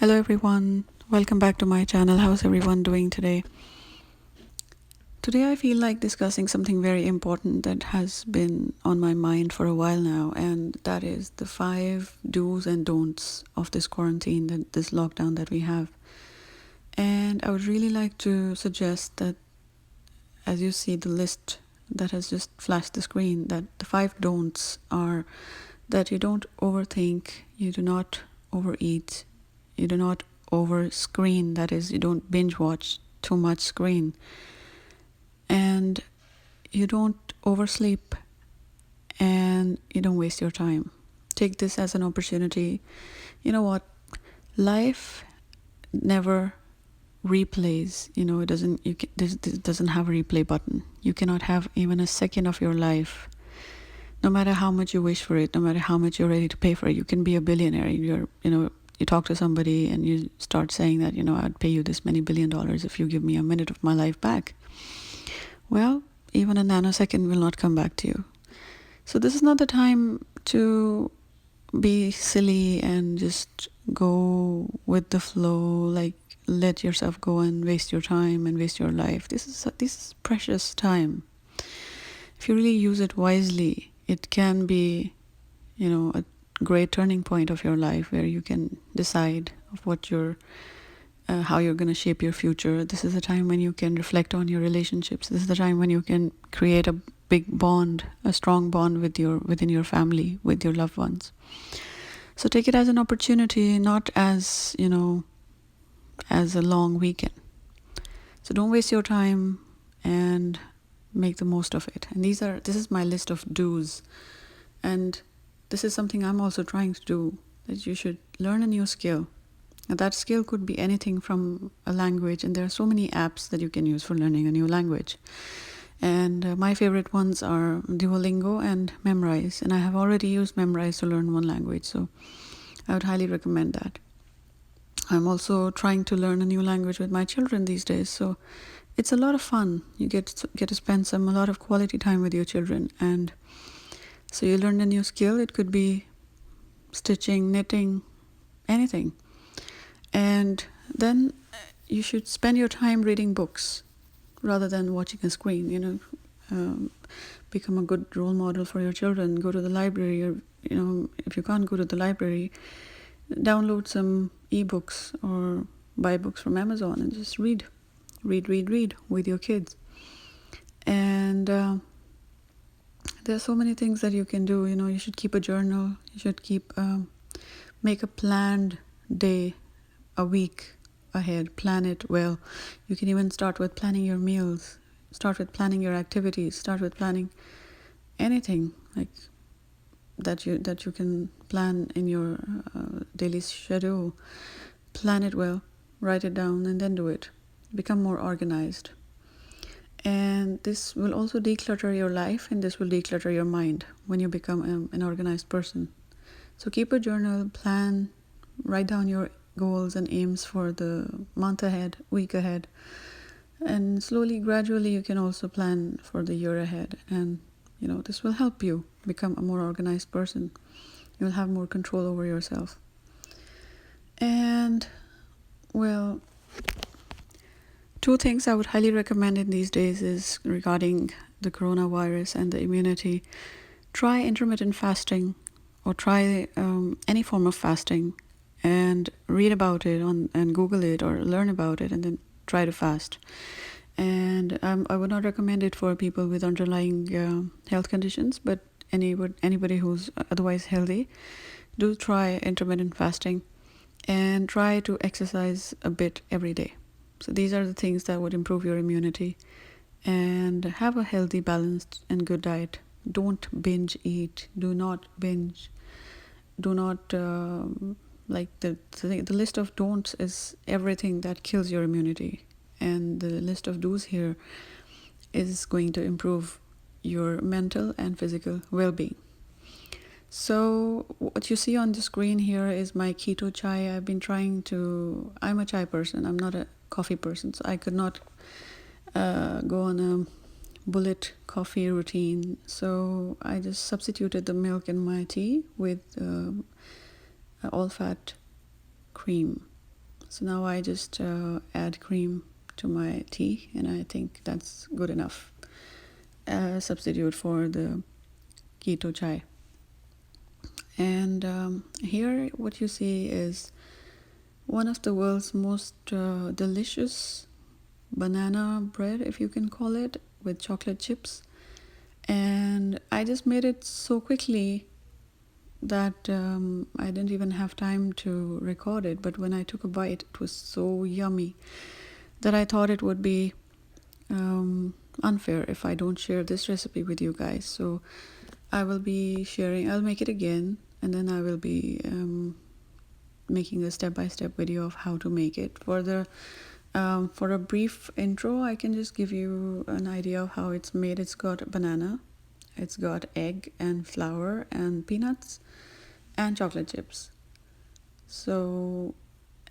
Hello everyone, welcome back to my channel. How's everyone doing today? Today I feel like discussing something very important that has been on my mind for a while now, and that is the 5 do's and don'ts of this quarantine, this lockdown that we have. And I would really like to suggest that, as you see the list that has just flashed the screen, that the 5 don'ts are that you don't overthink, you do not overeat, you do not over screen, that is, you don't binge watch too much screen, and you don't oversleep, and you don't waste your time. Take this as an opportunity. You know what? Life never replays. It doesn't. This doesn't have a replay button. You cannot have even a second of your life, no matter how much you wish for it, no matter how much you're ready to pay for it. You can be a billionaire. You talk to somebody and you start saying that, I'd pay you this many $1 billion if you give me a minute of my life back. Well, even a nanosecond will not come back to you. So this is not the time to be silly and just go with the flow, like let yourself go and waste your time and waste your life. This is precious time. If you really use it wisely, it can be, a great turning point of your life where you can decide of how you're going to shape your future. This is a time when you can reflect on your relationships. This is the time when you can create a big bond, a strong bond within your family, with your loved ones. So take it as an opportunity, not as, as a long weekend. So don't waste your time and make the most of it. And this is my list of do's. And this is something I'm also trying to do, that you should learn a new skill. Now, that skill could be anything from a language, and there are so many apps that you can use for learning a new language. And my favorite ones are Duolingo and Memrise, and I have already used Memrise to learn one language, so I would highly recommend that. I'm also trying to learn a new language with my children these days, so it's a lot of fun. You get to spend a lot of quality time with your children, and so you learn a new skill. It could be stitching, knitting, anything. And then you should spend your time reading books rather than watching a screen. Become a good role model for your children. Go to the library, or if you can't go to the library, download some ebooks or buy books from Amazon and just read with your kids. And there are so many things that you can do. You should keep a journal. You should make a planned day, a week ahead. Plan it well. You can even start with planning your meals. Start with planning your activities. Start with planning anything like that you can plan in your daily schedule. Plan it well. Write it down and then do it. Become more organized. And this will also declutter your life, and this will declutter your mind when you become an organized person. So keep a journal, plan, write down your goals and aims for the month ahead, week ahead. And slowly, gradually, you can also plan for the year ahead. And, this will help you become a more organized person. You'll have more control over yourself. And, well, 2 things I would highly recommend in these days is regarding the coronavirus and the immunity. Try intermittent fasting, or try any form of fasting, and read about it and Google it or learn about it, and then try to fast. And I would not recommend it for people with underlying health conditions, but anybody who's otherwise healthy, do try intermittent fasting and try to exercise a bit every day. So these are the things that would improve your immunity. And have a healthy, balanced, and good diet. Don't binge eat. Do not binge. Do not, like the list of don'ts is everything that kills your immunity. And the list of do's here is going to improve your mental and physical well-being. So what you see on the screen here is my keto chai. I'm a chai person. I'm not a coffee person, so I could not go on a bullet coffee routine. So I just substituted the milk in my tea with all fat cream. So now I just add cream to my tea, and I think that's good enough substitute for the keto chai. And here what you see is one of the world's most delicious banana bread, if you can call it, with chocolate chips. And I just made it so quickly that I didn't even have time to record it. But when I took a bite, it was so yummy that I thought it would be unfair if I don't share this recipe with you guys. So I'll make it again, and then I will be making a step-by-step video of how to make it. For a brief intro, I can just give you an idea of how it's made. It's got banana, it's got egg and flour and peanuts and chocolate chips. So,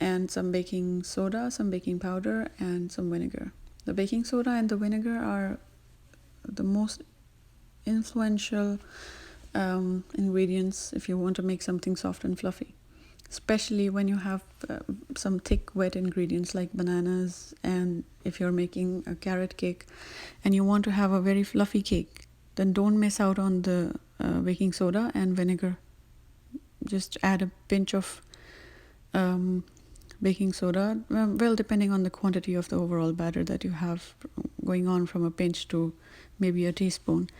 and some baking soda, some baking powder, and some vinegar. The baking soda and the vinegar are the most influential ingredients if you want to make something soft and fluffy, especially when you have some thick wet ingredients like bananas, and if you're making a carrot cake and you want to have a very fluffy cake, then don't miss out on the baking soda and vinegar. Just add a pinch of baking soda, well, depending on the quantity of the overall batter that you have, going on from a pinch to maybe a teaspoon,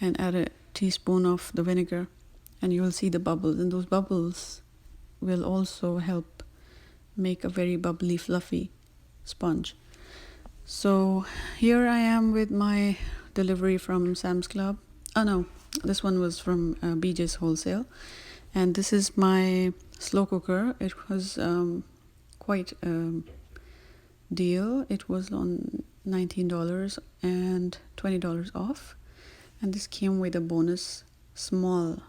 and add a teaspoon of the vinegar, and you will see the bubbles, and those bubbles will also help make a very bubbly, fluffy sponge. So here I am with my delivery from Sam's Club. Oh no, this one was from BJ's Wholesale, and this is my slow cooker. It was quite a deal. It was on $19 and $20 off, and this came with a bonus small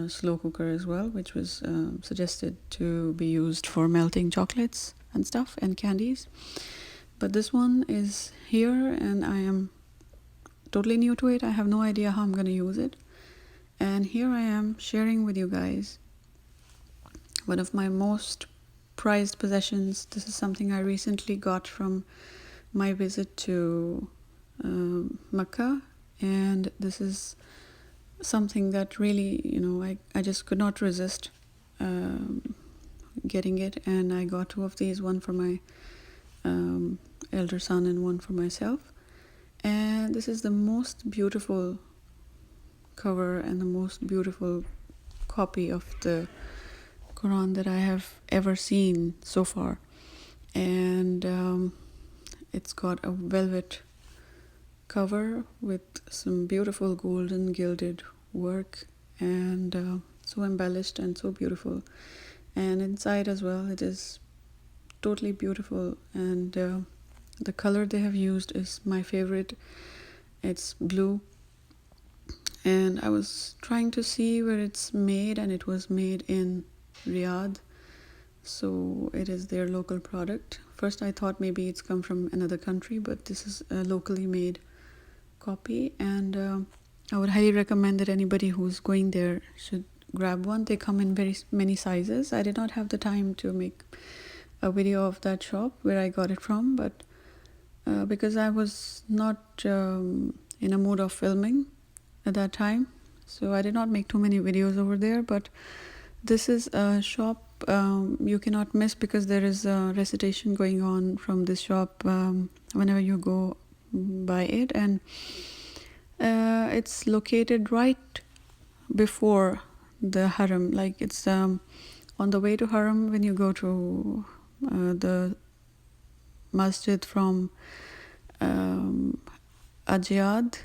slow cooker as well, which was suggested to be used for melting chocolates and stuff and candies. But this one is here, and I am totally new to it. I have no idea how I'm going to use it, and here I am sharing with you guys one of my most prized possessions. This is something I recently got from my visit to Mecca, and this is something that really, I just could not resist getting it, and I got two of these, one for my elder son and one for myself. And this is the most beautiful cover and the most beautiful copy of the Quran that I have ever seen so far. And it's got a velvet cover with some beautiful golden gilded work, and so embellished and so beautiful. And inside as well, it is totally beautiful, and the color they have used is my favorite. It's blue, and I was trying to see where it's made, and it was made in Riyadh, so it is their local product. First I thought maybe it's come from another country, but this is a locally made copy, and I would highly recommend that anybody who's going there should grab one. They come in very many sizes. I did not have the time to make a video of that shop where I got it from, but because I was not in a mood of filming at that time, so I did not make too many videos over there. But this is a shop you cannot miss, because there is a recitation going on from this shop whenever you go by it, and it's located right before the haram. Like, it's on the way to haram when you go to the masjid from Ajiyad,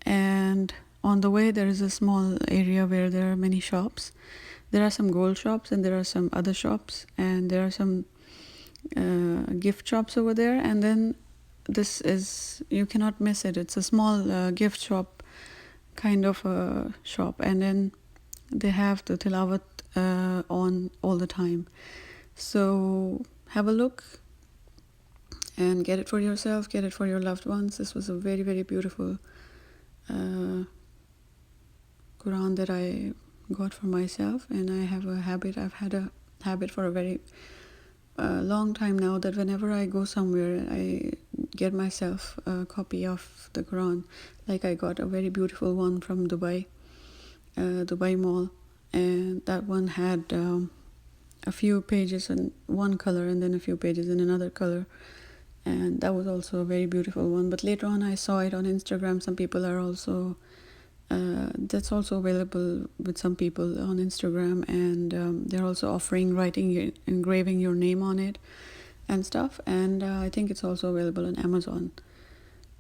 and on the way there is a small area where there are many shops. There are some gold shops, and there are some other shops, and there are some gift shops over there. And then this is, you cannot miss it. It's a small gift shop kind of a shop, and then they have the tilawat on all the time. So have a look and get it for yourself, get it for your loved ones. This was a very, very beautiful Quran that I got for myself, and I've had a habit for a very a long time now that whenever I go somewhere, I get myself a copy of the Quran. Like I got a very beautiful one from Dubai, Dubai Mall, and that one had a few pages in one color and then a few pages in another color, and that was also a very beautiful one. But later on I saw it on Instagram. Some people are also that's also available with some people on Instagram, and they're also offering engraving your name on it and stuff, and I think it's also available on Amazon.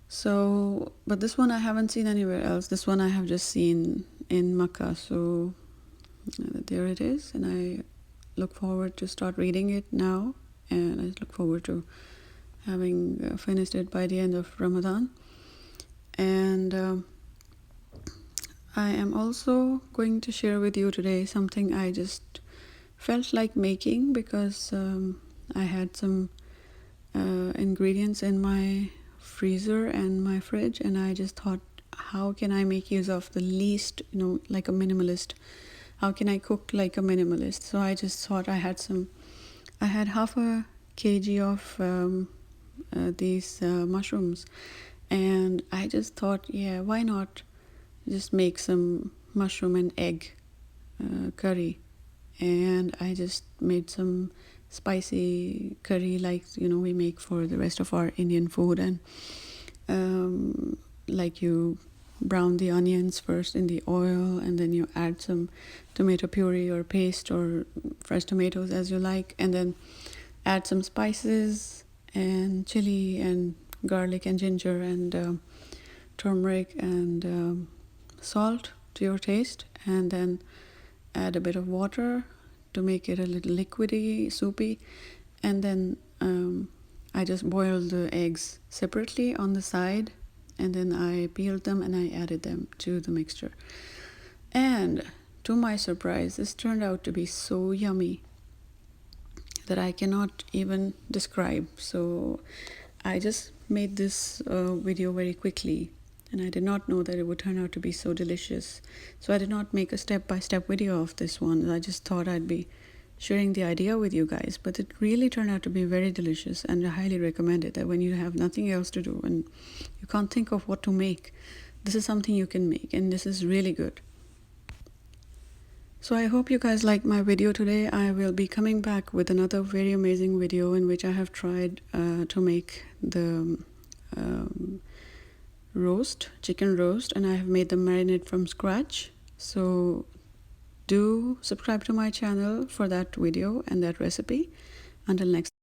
So, but this one I haven't seen anywhere else. This one I have just seen in Makkah. So there it is, and I look forward to start reading it now, and I look forward to having finished it by the end of Ramadan. And I am also going to share with you today something I just felt like making because I had some ingredients in my freezer and my fridge, and I just thought, how can I make use of the least, like a minimalist? How can I cook like a minimalist? So I just thought I had half a kg of these mushrooms, and I just thought, yeah, why not just make some mushroom and egg curry. And I just made some spicy curry like we make for the rest of our Indian food, and like you brown the onions first in the oil, and then you add some tomato puree or paste or fresh tomatoes as you like, and then add some spices and chili and garlic and ginger and turmeric and salt to your taste, and then add a bit of water to make it a little liquidy, soupy, and then I just boiled the eggs separately on the side, and then I peeled them and I added them to the mixture. And to my surprise, this turned out to be so yummy that I cannot even describe. So I just made this video very quickly, and I did not know that it would turn out to be so delicious. So I did not make a step-by-step video of this one. I just thought I'd be sharing the idea with you guys, but it really turned out to be very delicious, and I highly recommend it. That when you have nothing else to do and you can't think of what to make, this is something you can make, and this is really good. So I hope you guys like my video today. I will be coming back with another very amazing video in which I have tried to make the chicken roast, and I have made the marinade from scratch. So do subscribe to my channel for that video and that recipe. Until next